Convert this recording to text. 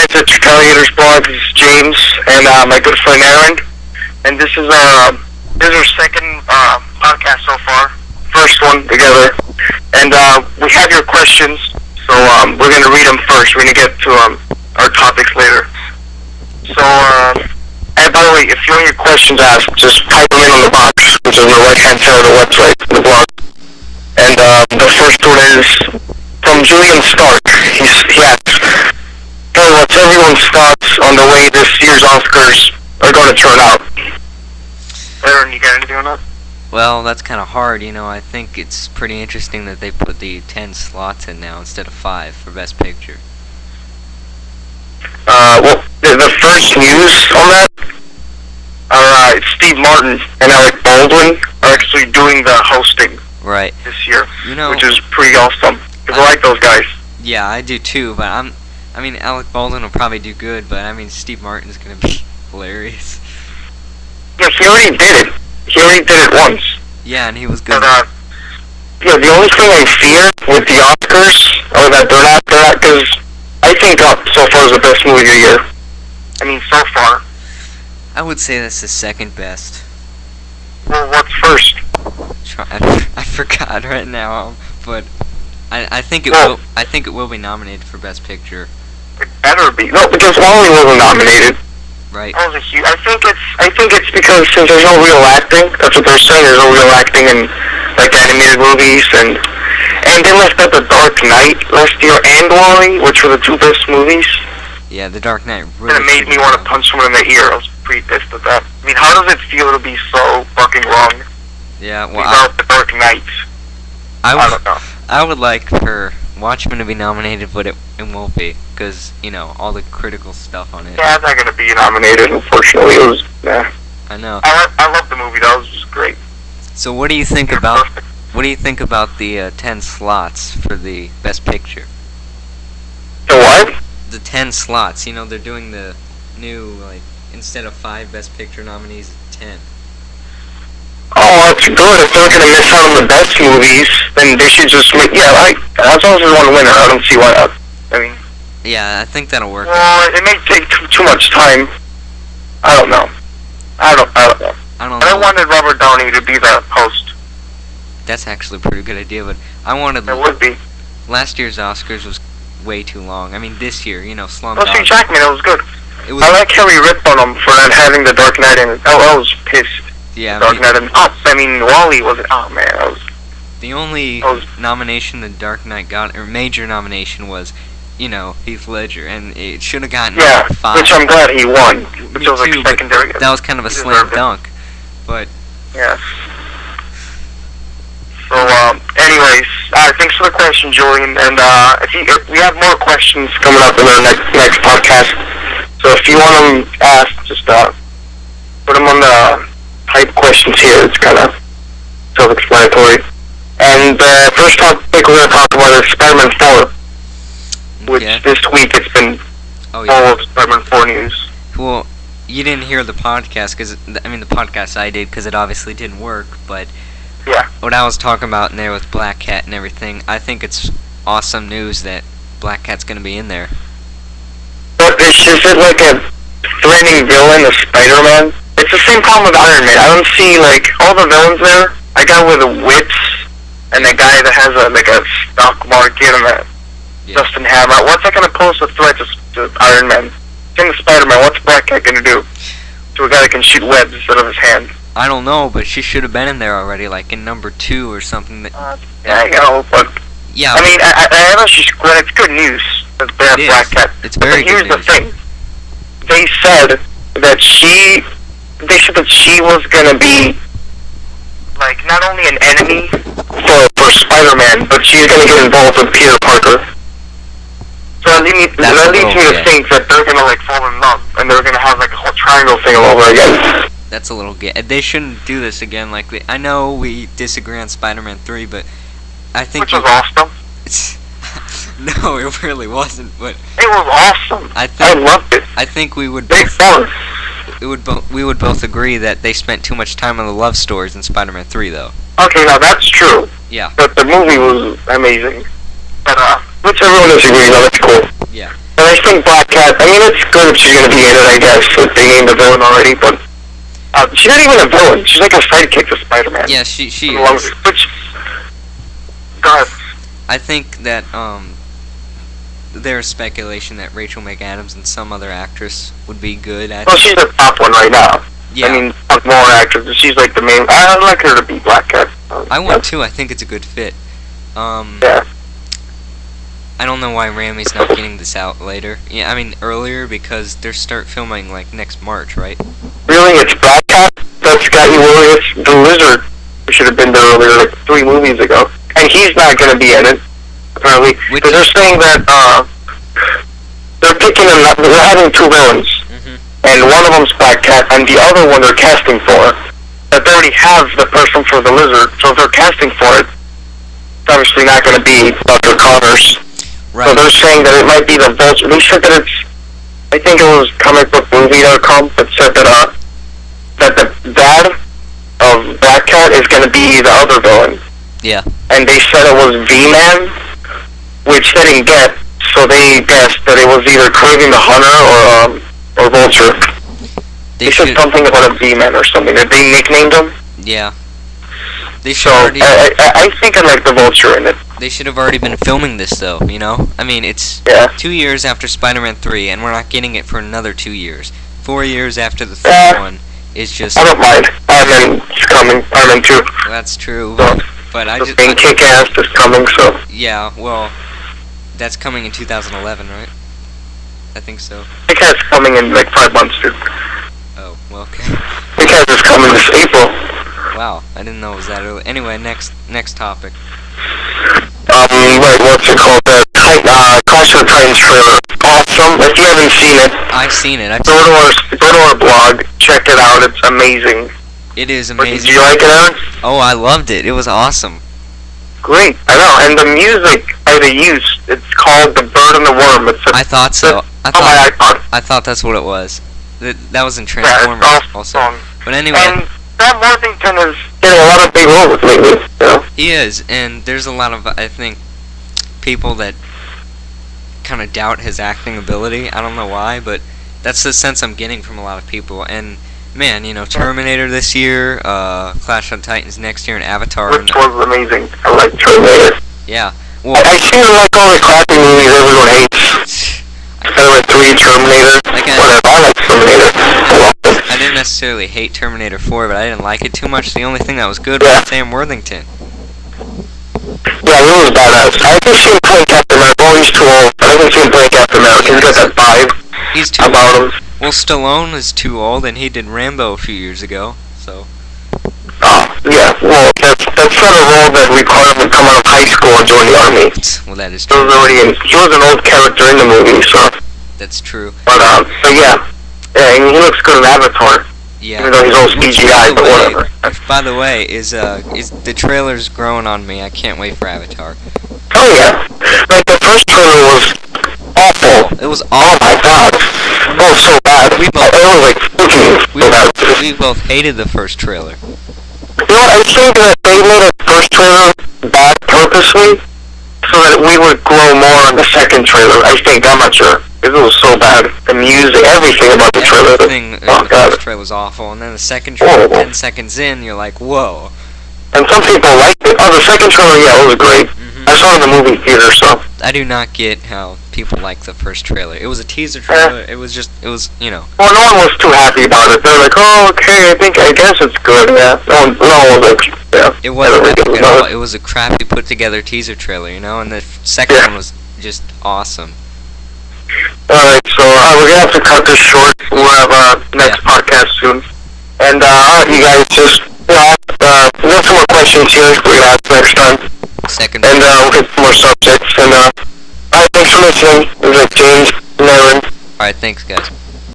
guys, it's Retaliators blog. This is James and my good friend Aaron, and this is our second podcast so far. First one together, and we have your questions, so we're gonna read them first. We're gonna get to our topics later. So, and by the way, if you want your questions asked, just type them in on the box, which is on the right-hand side of the website, the blog. And the first one is from Julian Stark. He asks, "Hey, what's everyone's thoughts on the way this year's Oscars are going to turn out?" Aaron, you got anything on that? Well, that's kind of hard, I think it's pretty interesting that they put the 10 slots in now instead of 5 for Best Picture. Well, the first news on that are Steve Martin and Alec Baldwin are actually doing the hosting right this year, which is pretty awesome, because I like those guys. Yeah, I do too, but Alec Baldwin will probably do good, but Steve Martin's going to be hilarious. Yeah, he already did it. He already did it once. Yeah, and he was good. But, yeah, the only thing I fear with the Oscars, or that they're not that, because I think Up so far is the best movie of the year. So far. I would say that's the second best. Well, what's first? I forgot right now, but I think it will. I think it will be nominated for Best Picture. It better be. No, because Wally wasn't nominated. Right. That was a huge. I think it's because since there's no real acting, that's what they're saying. There's no real acting in like animated movies, and they left out The Dark Knight last year and Wally, which were the two best movies. Yeah, The Dark Knight really. And it made me want to punch someone in the ear. I was pretty pissed at that. How does it feel to be so fucking wrong? Yeah, well, without The Dark Knight. I don't know. I would like for Watchmen to be nominated, but it won't be, because, all the critical stuff on it. Yeah, it's not going to be nominated, unfortunately. It was, I know. I love the movie, though. It was just great. So what do you think about the 10 slots for the Best Picture? The what? The 10 slots. They're doing the new, instead of 5 Best Picture nominees, 10. Oh, that's good. If they're going to miss out on the best movies, then they should just make... Yeah, as long as there's one winner, I don't see why not. Yeah, I think that'll work. Well, it may take too much time. I don't know. I don't know. I wanted Robert Downey to be the host. That's actually a pretty good idea, but I wanted... It would be. Last year's Oscars was way too long. This year, Slumdog. Oh, see, Jackman, it was good. I like how he ripped on him for not having The Dark Knight in it. I was pissed. Yeah, Dark Knight and Up. Wall-E wasn't... Oh, man, that was... The only nomination the Dark Knight got, or major nomination, was, Heath Ledger, and it should have gotten 5. Which I'm glad he won. Which was too, secondary. That was kind of a slam dunk, but... Yeah. So, anyways, thanks for the question, Julian, and if we have more questions coming up in our next podcast, so if you want them asked, just put them on the type questions here. It's kind of self-explanatory. And the first topic we're going to talk about is Spider-Man 4, which this week it's been full of Spider-Man 4 news. Well, you didn't hear the podcast, because, the podcast I did, because it obviously didn't work, but yeah, what I was talking about in there with Black Cat and everything, I think it's awesome news that Black Cat's going to be in there. But is it like a threatening villain of Spider-Man? It's the same problem with Iron Man. I don't see, all the villains there. I got with the Wits, and the guy that has a stock market, and that Justin Hammer. What's that going to pose a threat to Iron Man? Same with Spider-Man. What's Black Cat going to do to a guy that can shoot webs instead of his hand? I don't know, but she should have been in there already, in number 2 or something. Yeah, I know, but... Yeah. I know she's... Well, it's good news that they have Black Cat. It's very good news. Here's the thing. They said that she was going to be, not only an enemy for Spider-Man, but she's going to get involved with Peter Parker. So that leads me to think that they're going to, fall in love, and they're going to have, a whole triangle thing all over again. That's a little gay. They shouldn't do this again. I know we disagree on Spider-Man 3, but I think... Which was awesome. No, it really wasn't, but... It was awesome. I loved it. I think we would... We would both agree that they spent too much time on the love stories in Spider-Man 3, though. Okay, now that's true. Yeah. But the movie was amazing. But, which everyone disagrees on, that's cool. Yeah. But I think Black Cat, I mean, it's good if she's going to be in it, I guess, if they named the villain already, but she's not even a villain. She's like a sidekick to Spider-Man. Yeah, she is. Which, God. I think that, there's speculation that Rachel McAdams and some other actress would be good at Well, she's the top one right now. Yeah. I mean, more actors. She's like the main. I'd like her to be Black Cat. I would too. I think it's a good fit. Yeah. I don't know why Raimi's not getting this out later. Yeah, I mean earlier because they start filming like next March, right? Really, it's Black Cat? That's Scotty Williams, the Lizard, who should have been there earlier, like 3 movies ago. And he's not going to be in it, apparently. Because they're saying that, they're picking they're having 2 villains. And one of them's Black Cat, and the other one they're casting for, that they already have the person for the Lizard. So if they're casting for it, it's obviously not going to be Dr. Connors. Right. So they're saying that it might be the Vulture. They said that it's, I think it was comicbookmovie.com that said that, that the dad of Black Cat is going to be the other villain. Yeah. And they said it was V-Man, which they didn't get, so they guessed that it was either Craven the Hunter or Vulture. They said something about a V-Man or something. That they nicknamed him. Yeah. They should so already. I think I like the Vulture in it. They should have already been filming this, though. You know, I mean, it's 2 years after Spider-Man 3, and we're not getting it for another 2 years. 4 years after the third one is just. I don't mind. Iron Man's coming. Iron Man 2. Well, that's true. So, but I just. And Kick-Ass is coming, so. Yeah. Well, that's coming in 2011, right? I think so. Kick-Ass is coming in like 5 months, dude. Oh, well, okay. Kick-Ass is coming this April. Wow, I didn't know it was that early. Anyway, next topic. Wait, what's it called? Clash of the Titans trailer. Awesome. If you haven't seen it, I've seen it. Go to our blog. Check it out. It's amazing. It is amazing. Did you like it, Aaron? Oh, I loved it. It was awesome. Great. I know. And the music they used, it's called The Bird and the Worm. I thought so. I thought that's what it was. That was in Transformers also. Song. But anyway. And Sam Worthington is getting a lot of big roles lately. You know? He is, and there's a lot of, I think, people that kind of doubt his acting ability. I don't know why, but that's the sense I'm getting from a lot of people. And man, you know, Terminator this year, Clash of Titans next year, and Avatar. Which was amazing. I like Terminator. Yeah. Well, I seem to like all the crappy movies everyone hates. Terminator 3, Terminator, whatever. I like Terminator. I didn't necessarily hate Terminator 4, but I didn't like it too much. The only thing that was good was Sam Worthington. Yeah, he was badass. I haven't seen him play Captain America. Oh, he's too old. I haven't seen him play Captain America. He's got that vibe. He's too about old. him. Well, Stallone is too old, and he did Rambo a few years ago, so. Yeah, well, that's not a role that required him to come out of high school and join the army. Well, that is true. He was an old character in the movie, so. That's true. But, yeah, and he looks good in Avatar. Yeah. Even though he's all CGI, but whatever. By the way, is the trailer's growing on me. I can't wait for Avatar. Oh, yeah. Like, the first trailer was awful. It was awful. Oh, my God. Oh, so bad. It was, like, freaking we both hated the first trailer. You know, I think that they made a first trailer bad purposely so that we would grow more on the second trailer. I think, I'm not sure. It was so bad. The music, everything about the trailer. The first trailer was awful, and then the second trailer, 10 seconds in, you're like, whoa. And some people liked it. Oh, the second trailer, yeah, it was great. I saw it in the movie theater, so. I do not get how people like the first trailer. It was a teaser trailer. It was, you know. Well, no one was too happy about it. They're like, oh, okay, I guess it's good, yeah. No one was like, yeah. It wasn't epic at all. It was a crappy put-together teaser trailer, you know, and the second one was just awesome. Alright, so we're going to have to cut this short. We'll have next podcast soon. And you guys just, we have some more questions here we're going to ask next time. And we'll get some more subjects. And alright, thanks for listening. It was like James and Aaron. Alright, thanks guys.